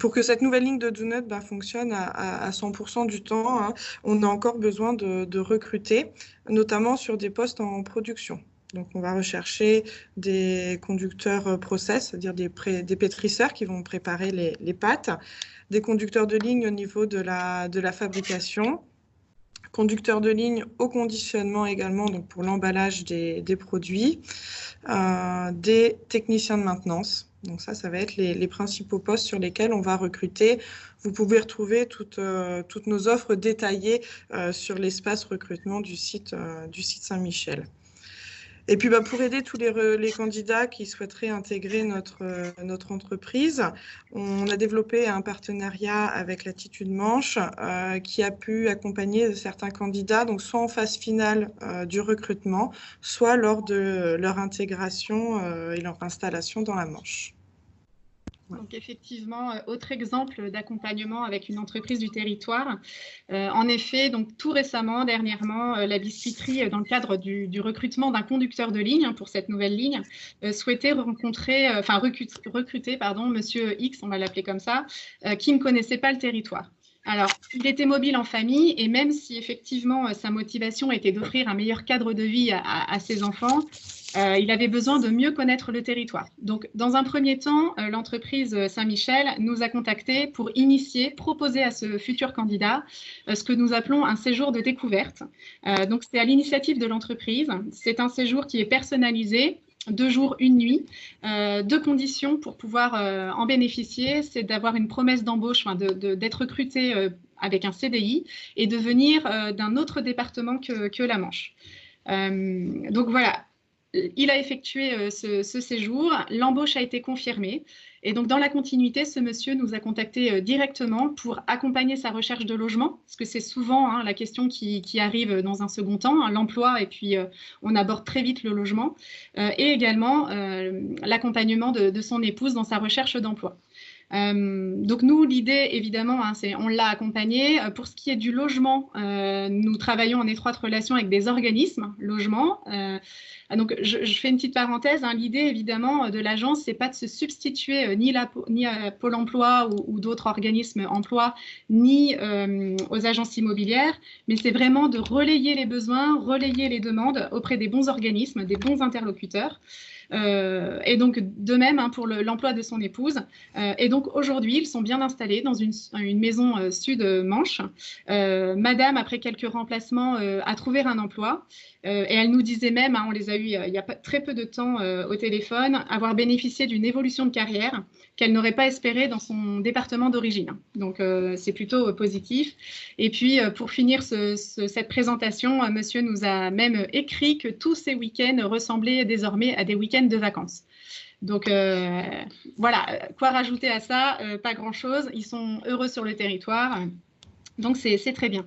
Pour que cette nouvelle ligne de donuts fonctionne à 100% du temps, on a encore besoin de recruter, notamment sur des postes en production. Donc, on va rechercher des conducteurs process, c'est-à-dire des pétrisseurs qui vont préparer les pâtes, des conducteurs de ligne au niveau de la fabrication, conducteurs de ligne au conditionnement également, donc pour l'emballage des produits, des techniciens de maintenance. Donc ça va être les principaux postes sur lesquels on va recruter. Vous pouvez retrouver toutes nos offres détaillées sur l'espace recrutement du site Saint-Michel. Et puis pour aider tous les candidats qui souhaiteraient intégrer notre entreprise, on a développé un partenariat avec Latitude Manche qui a pu accompagner certains candidats, donc soit en phase finale du recrutement, soit lors de leur intégration et leur installation dans la Manche. Donc effectivement, autre exemple d'accompagnement avec une entreprise du territoire. En effet, donc tout récemment, dernièrement, la biscuiterie, dans le cadre du recrutement d'un conducteur de ligne pour cette nouvelle ligne, souhaitait recruter, Monsieur X, on va l'appeler comme ça, qui ne connaissait pas le territoire. Alors, il était mobile en famille et même si effectivement sa motivation était d'offrir un meilleur cadre de vie à ses enfants, il avait besoin de mieux connaître le territoire. Donc, dans un premier temps, l'entreprise Saint-Michel nous a contactés pour proposer à ce futur candidat ce que nous appelons un séjour de découverte. Donc, c'est à l'initiative de l'entreprise. C'est un séjour qui est personnalisé, 2 jours, 1 nuit. 2 conditions pour pouvoir en bénéficier, c'est d'avoir une promesse d'embauche, d'être recruté avec un CDI et de venir d'un autre département que la Manche. Donc voilà. Il a effectué ce séjour, l'embauche a été confirmée et donc dans la continuité, ce monsieur nous a contacté directement pour accompagner sa recherche de logement, parce que c'est souvent la question qui arrive dans un second temps, l'emploi et puis on aborde très vite le logement et également l'accompagnement de son épouse dans sa recherche d'emploi. Donc nous, l'idée évidemment, c'est on l'a accompagné. Pour ce qui est du logement, nous travaillons en étroite relation avec des organismes logement. Donc je fais une petite parenthèse. L'idée évidemment de l'agence, c'est pas de se substituer ni à Pôle Emploi ou d'autres organismes emploi, ni aux agences immobilières, mais c'est vraiment de relayer les besoins, relayer les demandes auprès des bons organismes, des bons interlocuteurs. Et donc de même pour l'emploi de son épouse. Et donc aujourd'hui, ils sont bien installés dans une maison sud-Manche. Madame, après quelques remplacements, a trouvé un emploi. Et elle nous disait même, on les a eu il y a très peu de temps au téléphone, avoir bénéficié d'une évolution de carrière qu'elle n'aurait pas espérée dans son département d'origine. Donc c'est plutôt positif. Et puis pour finir cette présentation, monsieur nous a même écrit que tous ces week-ends ressemblaient désormais à des week-ends de vacances. Donc voilà, quoi rajouter à ça? Pas grand-chose. Ils sont heureux sur le territoire. Donc c'est très bien.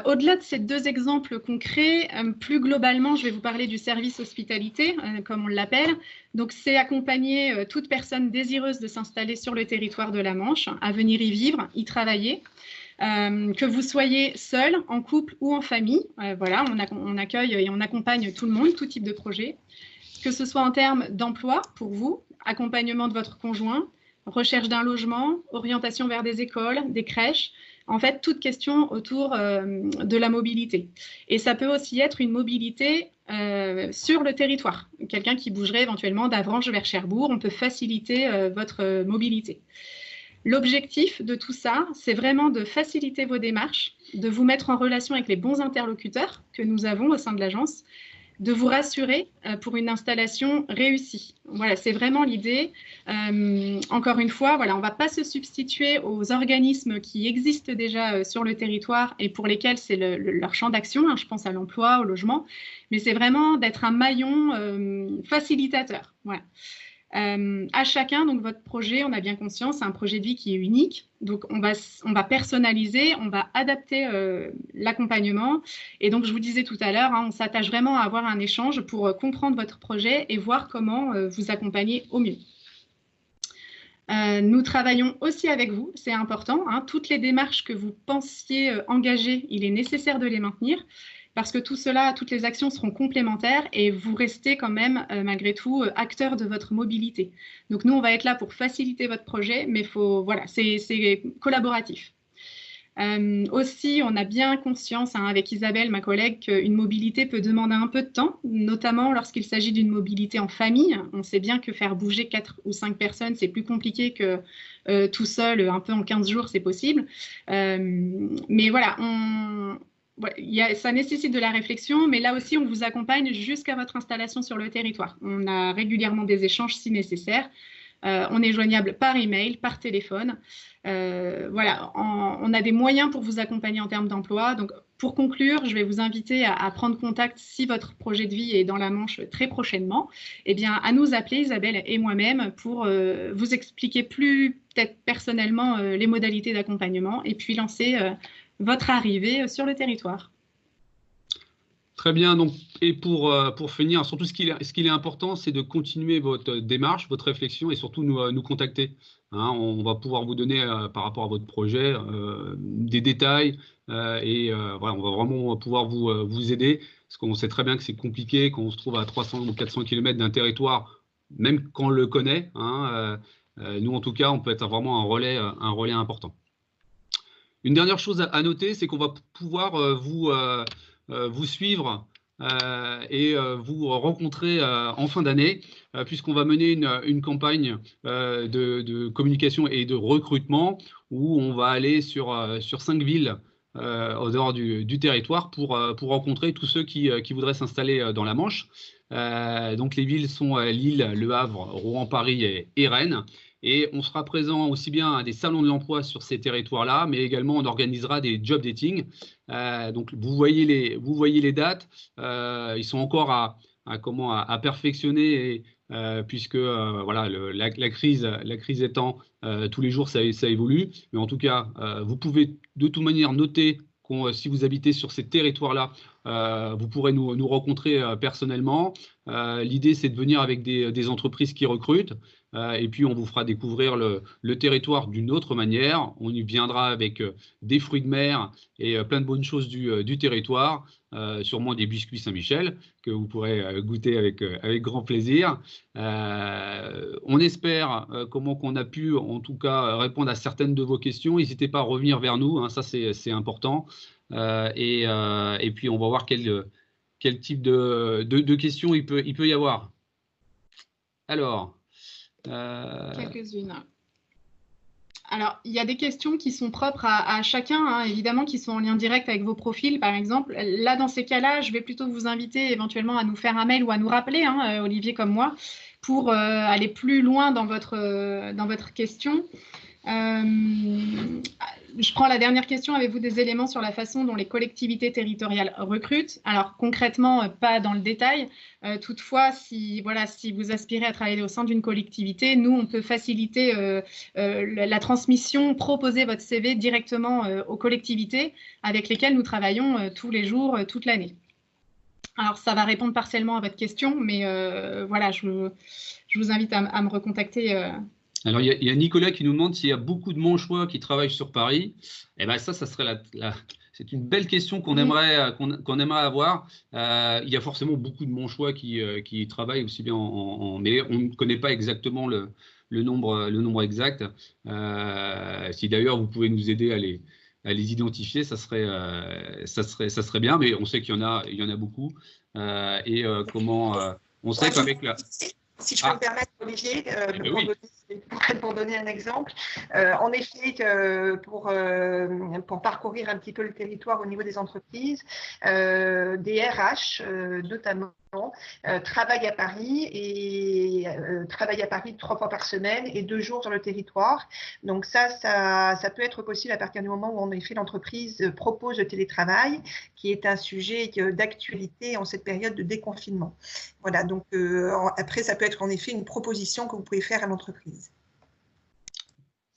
Au-delà de ces 2 exemples concrets, plus globalement, je vais vous parler du service hospitalité, comme on l'appelle. Donc, c'est accompagner toute personne désireuse de s'installer sur le territoire de la Manche, à venir y vivre, y travailler. Que vous soyez seul, en couple ou en famille, voilà, on accueille et on accompagne tout le monde, tout type de projet. Que ce soit en termes d'emploi pour vous, accompagnement de votre conjoint, recherche d'un logement, orientation vers des écoles, des crèches, en fait, toute question autour de la mobilité. Et ça peut aussi être une mobilité sur le territoire. Quelqu'un qui bougerait éventuellement d'Avranches vers Cherbourg, on peut faciliter votre mobilité. L'objectif de tout ça, c'est vraiment de faciliter vos démarches, de vous mettre en relation avec les bons interlocuteurs que nous avons au sein de l'agence, de vous rassurer pour une installation réussie. Voilà, c'est vraiment l'idée. Encore une fois, voilà, on ne va pas se substituer aux organismes qui existent déjà sur le territoire et pour lesquels c'est leur champ d'action, je pense à l'emploi, au logement, mais c'est vraiment d'être un maillon facilitateur. Voilà. À chacun, donc votre projet, on a bien conscience, c'est un projet de vie qui est unique. Donc, on va personnaliser, on va adapter l'accompagnement. Et donc, je vous disais tout à l'heure, on s'attache vraiment à avoir un échange pour comprendre votre projet et voir comment vous accompagner au mieux. Nous travaillons aussi avec vous, c'est important. Toutes les démarches que vous pensiez engager, il est nécessaire de les maintenir. Parce que tout cela, toutes les actions seront complémentaires et vous restez quand même, malgré tout, acteur de votre mobilité. Donc, nous, on va être là pour faciliter votre projet, mais voilà, c'est collaboratif. Aussi, on a bien conscience, avec Isabelle, ma collègue, qu'une mobilité peut demander un peu de temps, notamment lorsqu'il s'agit d'une mobilité en famille. On sait bien que faire bouger 4 ou 5 personnes, c'est plus compliqué que tout seul, un peu en 15 jours, c'est possible. Mais voilà, ça nécessite de la réflexion, mais là aussi, on vous accompagne jusqu'à votre installation sur le territoire. On a régulièrement des échanges si nécessaire. On est joignable par email, par téléphone. Voilà, on a des moyens pour vous accompagner en termes d'emploi. Donc, pour conclure, je vais vous inviter à prendre contact si votre projet de vie est dans la Manche très prochainement. Eh bien, à nous appeler, Isabelle et moi-même, pour vous expliquer plus peut-être personnellement les modalités d'accompagnement et puis lancer votre arrivée sur le territoire. Très bien. Donc, et pour finir, surtout ce qu'il est important, c'est de continuer votre démarche, votre réflexion et surtout nous contacter. Hein, on va pouvoir vous donner, par rapport à votre projet, des détails voilà, on va vraiment pouvoir vous aider parce qu'on sait très bien que c'est compliqué quand on se trouve à 300 ou 400 km d'un territoire, même quand on le connaît. Hein, nous, en tout cas, on peut être vraiment un relais important. Une dernière chose à noter, c'est qu'on va pouvoir vous suivre et vous rencontrer en fin d'année, puisqu'on va mener une campagne de communication et de recrutement où on va aller sur 5 villes au dehors du territoire pour rencontrer tous ceux qui voudraient s'installer dans la Manche. Donc les villes sont Lille, Le Havre, Rouen, Paris et Rennes. Et on sera présent aussi bien à des salons de l'emploi sur ces territoires-là, mais également on organisera des job dating. Donc vous voyez les dates, ils sont encore à perfectionner, puisque voilà, la crise étant tous les jours ça évolue. Mais en tout cas, vous pouvez de toute manière noter si vous habitez sur ces territoires-là, vous pourrez nous rencontrer personnellement. L'idée, c'est de venir avec des entreprises qui recrutent. Et puis, on vous fera découvrir le territoire d'une autre manière. On y viendra avec des fruits de mer et plein de bonnes choses du territoire, sûrement des biscuits Saint-Michel que vous pourrez goûter avec grand plaisir. On espère qu'on a pu, en tout cas, répondre à certaines de vos questions. N'hésitez pas à revenir vers nous, hein, ça c'est important. Et puis, on va voir quel type de questions il peut y avoir. Alors… Quelques-unes. Alors, il y a des questions qui sont propres à chacun, hein, évidemment, qui sont en lien direct avec vos profils, par exemple. Là, dans ces cas-là, je vais plutôt vous inviter éventuellement à nous faire un mail ou à nous rappeler, hein, Olivier comme moi, pour aller plus loin dans votre question. Je prends la dernière question. Avez-vous des éléments sur la façon dont les collectivités territoriales recrutent? Alors concrètement, pas dans le détail. Toutefois, si vous aspirez à travailler au sein d'une collectivité, nous, on peut faciliter la transmission, proposer votre CV directement aux collectivités avec lesquelles nous travaillons tous les jours, toute l'année. Alors, ça va répondre partiellement à votre question, mais voilà, je vous invite à me recontacter. Alors, il y a Nicolas qui nous demande s'il y a beaucoup de Manchois qui travaillent sur Paris. Eh bien, ça serait c'est une belle question qu'on aimerait avoir. Il y a forcément beaucoup de Manchois qui travaillent aussi bien mais on ne connaît pas exactement le nombre exact. Si d'ailleurs vous pouvez nous aider à les identifier, ça serait bien. Mais on sait qu'il y en a beaucoup. On sait qu'avec la… Si je peux me permettre, Olivier, pour donner un exemple, en effet, pour parcourir un petit peu le territoire au niveau des entreprises, des RH notamment travaillent à Paris et travaillent à Paris 3 fois par semaine et 2 jours sur le territoire. Donc ça peut être possible à partir du moment où en effet l'entreprise propose le télétravail, qui est un sujet d'actualité en cette période de déconfinement. Voilà, donc après ça peut être en effet une proposition que vous pouvez faire à l'entreprise.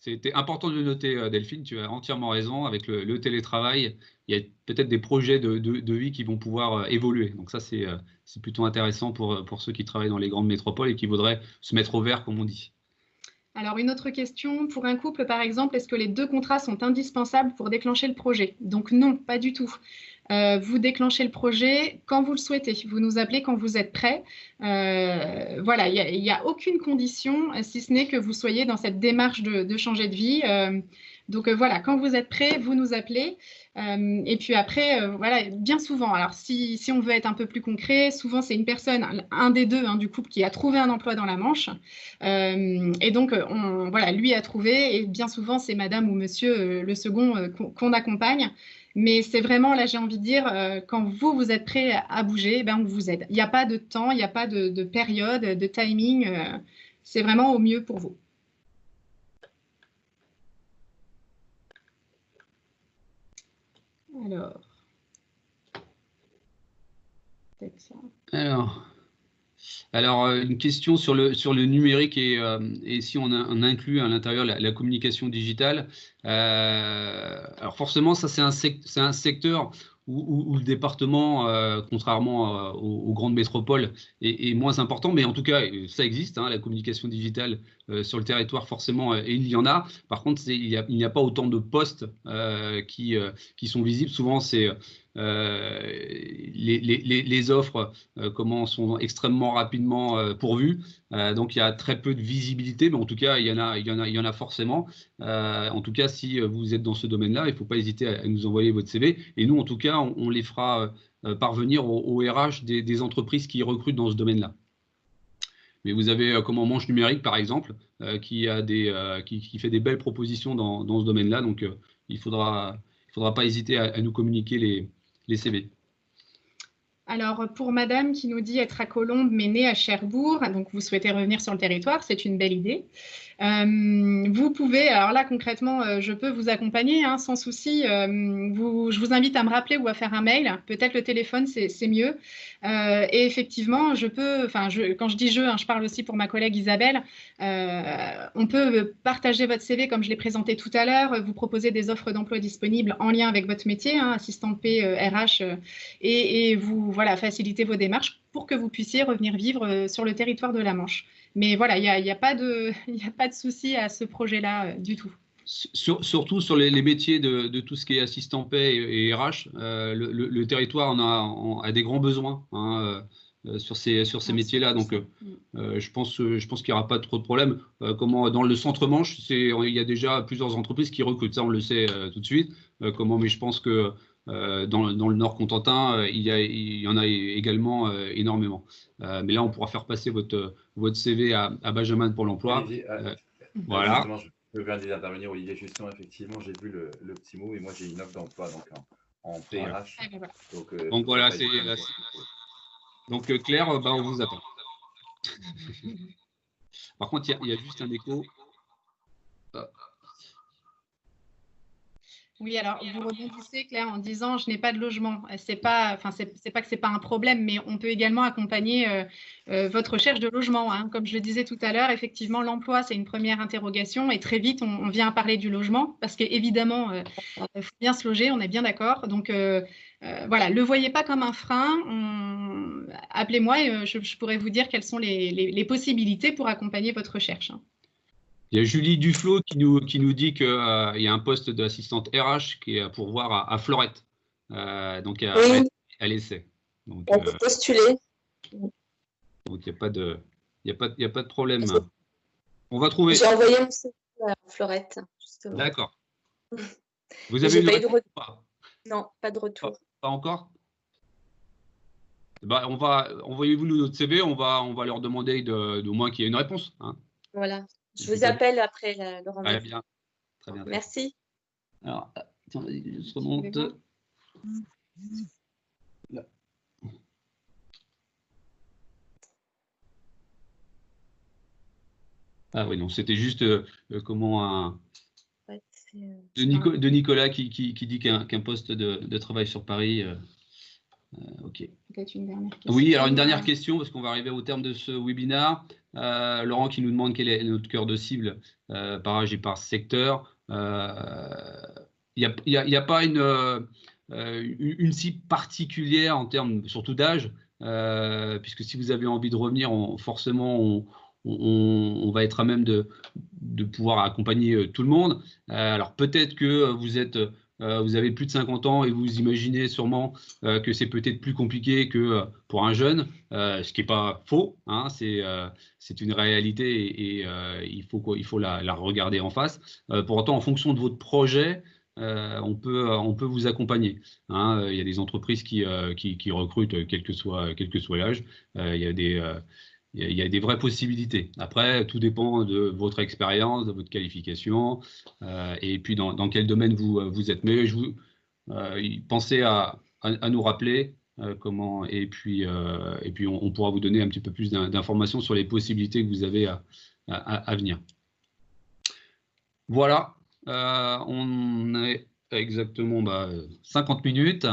C'était important de le noter, Delphine, tu as entièrement raison. Avec le télétravail, il y a peut-être des projets de vie qui vont pouvoir évoluer. Donc ça, c'est plutôt intéressant pour ceux qui travaillent dans les grandes métropoles et qui voudraient se mettre au vert, comme on dit. Alors, une autre question. Pour un couple, par exemple, est-ce que les 2 contrats sont indispensables pour déclencher le projet? Donc non, pas du tout. Vous déclenchez le projet quand vous le souhaitez. Vous nous appelez quand vous êtes prêt. Voilà, il n'y a aucune condition, si ce n'est que vous soyez dans cette démarche de changer de vie. Donc voilà, quand vous êtes prêt, vous nous appelez. Et puis après, voilà, bien souvent, alors si on veut être un peu plus concret, souvent c'est une personne, un des deux du couple qui a trouvé un emploi dans la Manche. Et donc, voilà, lui a trouvé et bien souvent c'est madame ou monsieur le second qu'on accompagne. Mais c'est vraiment, là, j'ai envie de dire, quand vous êtes prêt à bouger, ben, on vous aide. Il n'y a pas de temps, il n'y a pas de période, de timing. C'est vraiment au mieux pour vous. Alors, peut-être ça. Alors, une question sur le numérique et si on inclut à l'intérieur la communication digitale. Alors forcément, ça c'est un secteur où le département, contrairement aux grandes métropoles, est moins important, mais en tout cas, ça existe, hein, la communication digitale sur le territoire, forcément, et il y en a. Par contre, il n'y a pas autant de postes qui sont visibles. Souvent, c'est les offres sont extrêmement rapidement pourvues. Donc, il y a très peu de visibilité, mais en tout cas, il y en a forcément. En tout cas, si vous êtes dans ce domaine-là, il ne faut pas hésiter à nous envoyer votre CV. Et nous, en tout cas, on les fera parvenir au RH des entreprises qui recrutent dans ce domaine-là. Mais vous avez comment Manche Numérique, par exemple, qui fait des belles propositions dans ce domaine-là. Donc, il ne faudra pas hésiter à nous communiquer les CV. Alors, pour madame qui nous dit être à Colombes mais née à Cherbourg, donc vous souhaitez revenir sur le territoire, c'est une belle idée. Vous pouvez, alors là concrètement, je peux vous accompagner hein, sans souci. Je vous invite à me rappeler ou à faire un mail. Peut-être le téléphone, c'est mieux. Et effectivement, quand je dis je, hein, je parle aussi pour ma collègue Isabelle. On peut partager votre CV comme je l'ai présenté tout à l'heure, vous proposer des offres d'emploi disponibles en lien avec votre métier, hein, assistant P, RH, et vous faciliter vos démarches pour que vous puissiez revenir vivre sur le territoire de la Manche. Mais voilà, il n'y a pas de souci à ce projet-là du tout. Surtout sur les métiers de tout ce qui est assistant paie et RH, le territoire a des grands besoins hein, sur ces métiers-là. Donc, je pense qu'il n'y aura pas trop de problèmes. Dans le centre-Manche, il y a déjà plusieurs entreprises qui recrutent. Ça, on le sait tout de suite. Mais je pense que dans le Nord-Cotentin, il y en a également énormément. Mais là, on pourra faire passer votre CV à Benjamin pour l'emploi. Voilà. Je viens d'intervenir, Olivier, justement, effectivement, j'ai vu le petit mot et moi, j'ai une offre d'emploi donc en PRH. Voilà. Donc voilà, donc Claire, on vous attend. Par contre, il y a juste un écho. Oui, alors vous rebondissez, Claire, en disant je n'ai pas de logement. C'est pas que c'est pas un problème, mais on peut également accompagner votre recherche de logement. Hein. Comme je le disais tout à l'heure, effectivement, l'emploi, c'est une première interrogation et très vite, on vient à parler du logement parce qu'évidemment, il faut bien se loger, on est bien d'accord. Donc, voilà, ne le voyez pas comme un frein. Appelez-moi et je pourrais vous dire quelles sont les possibilités pour accompagner votre recherche. Hein. Il y a Julie Duflo qui nous dit qu'il y a un poste d'assistante RH qui est à pourvoir à Florette. Donc, oui. À l'essai. On peut postuler. Donc, il n'y a pas de problème. On va trouver. J'ai envoyé mon CV à Florette, justement. D'accord. Vous avez eu de retour ou pas ? Non, pas de retour. Pas encore ? Envoyez-vous notre CV, on va leur demander au moins qu'il y ait une réponse. Hein. Voilà. Je vous appelle après le rendez-vous. Très bien. Très bien. Merci. Alors, tiens, je remonte. Là. Ah oui, non, c'était juste de Nicolas qui dit qu'un poste de travail sur Paris. Ok. Peut-être une dernière question. Oui, alors une dernière question, parce qu'on va arriver au terme de ce webinaire. Laurent qui nous demande quel est notre cœur de cible par âge et par secteur. Il n'y a pas une cible particulière en termes surtout d'âge, puisque si vous avez envie de revenir, forcément, on va être à même de pouvoir accompagner tout le monde. Alors peut-être que vous avez plus de 50 ans et vous imaginez sûrement que c'est peut-être plus compliqué que pour un jeune, ce qui n'est pas faux, hein, c'est une réalité et il faut la regarder en face. Pour autant, en fonction de votre projet, on peut vous accompagner. Hein. Il y a des entreprises qui recrutent quel que soit l'âge. Il y a des vraies possibilités. Après, tout dépend de votre expérience, de votre qualification et puis dans quel domaine vous êtes. Mais pensez à nous rappeler comment, et puis on pourra vous donner un petit peu plus d'informations sur les possibilités que vous avez à venir. Voilà, on est exactement 50 minutes.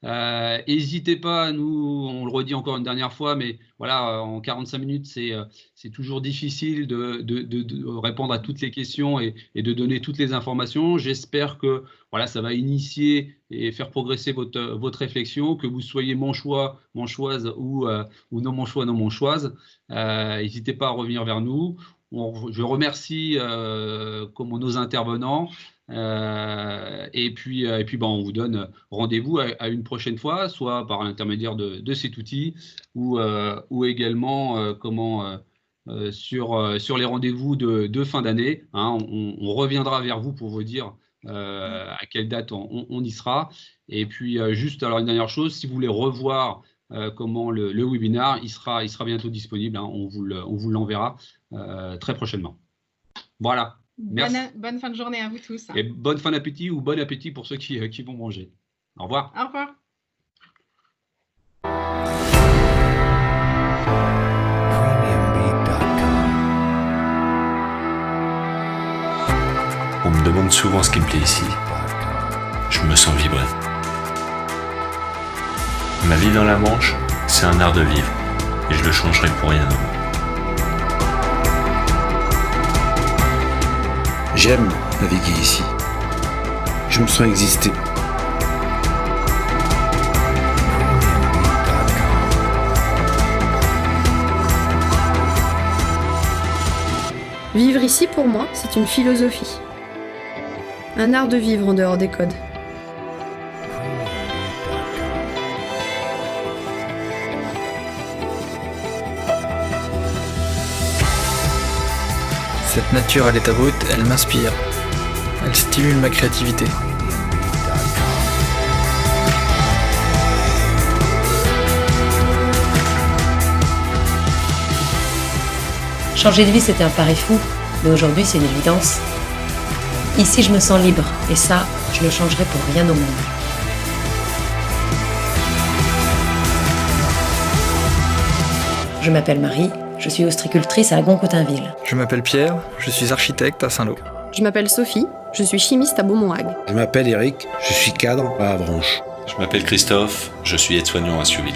N'hésitez pas, on le redit encore une dernière fois, mais voilà, en 45 minutes, c'est toujours difficile de répondre à toutes les questions et de donner toutes les informations. J'espère que voilà, ça va initier et faire progresser votre réflexion, que vous soyez manchois, manchoise ou non manchois, non manchoise. N'hésitez pas à revenir vers nous. Je remercie nos intervenants. Et puis on vous donne rendez-vous à une prochaine fois, soit par l'intermédiaire de cet outil ou également sur les rendez-vous de fin d'année. Hein, on reviendra vers vous pour vous dire à quelle date on y sera. Et puis juste alors une dernière chose, si vous voulez revoir le webinaire, il sera bientôt disponible. Hein, on vous l'enverra très prochainement. Voilà. Merci. Bonne fin de journée à vous tous. Et bonne fin d'appétit ou bon appétit pour ceux qui vont manger. Au revoir. Au revoir. On me demande souvent ce qui me plaît ici. Je me sens vibrer. Ma vie dans la Manche, c'est un art de vivre. Et je le changerai pour rien au monde. J'aime naviguer ici. Je me sens exister. Vivre ici, pour moi, c'est une philosophie. Un art de vivre en dehors des codes. Cette nature à l'état brut, elle m'inspire. Elle stimule ma créativité. Changer de vie, c'était un pari fou, mais aujourd'hui, c'est une évidence. Ici, je me sens libre, et ça, je ne le changerai pour rien au monde. Je m'appelle Marie, je suis ostréicultrice à Agon-Coutainville. Je m'appelle Pierre, je suis architecte à Saint-Lô. Je m'appelle Sophie, je suis chimiste à Beaumont-Hague. Je m'appelle Eric, je suis cadre à Avranches. Je m'appelle Christophe, je suis aide-soignant à Siouville.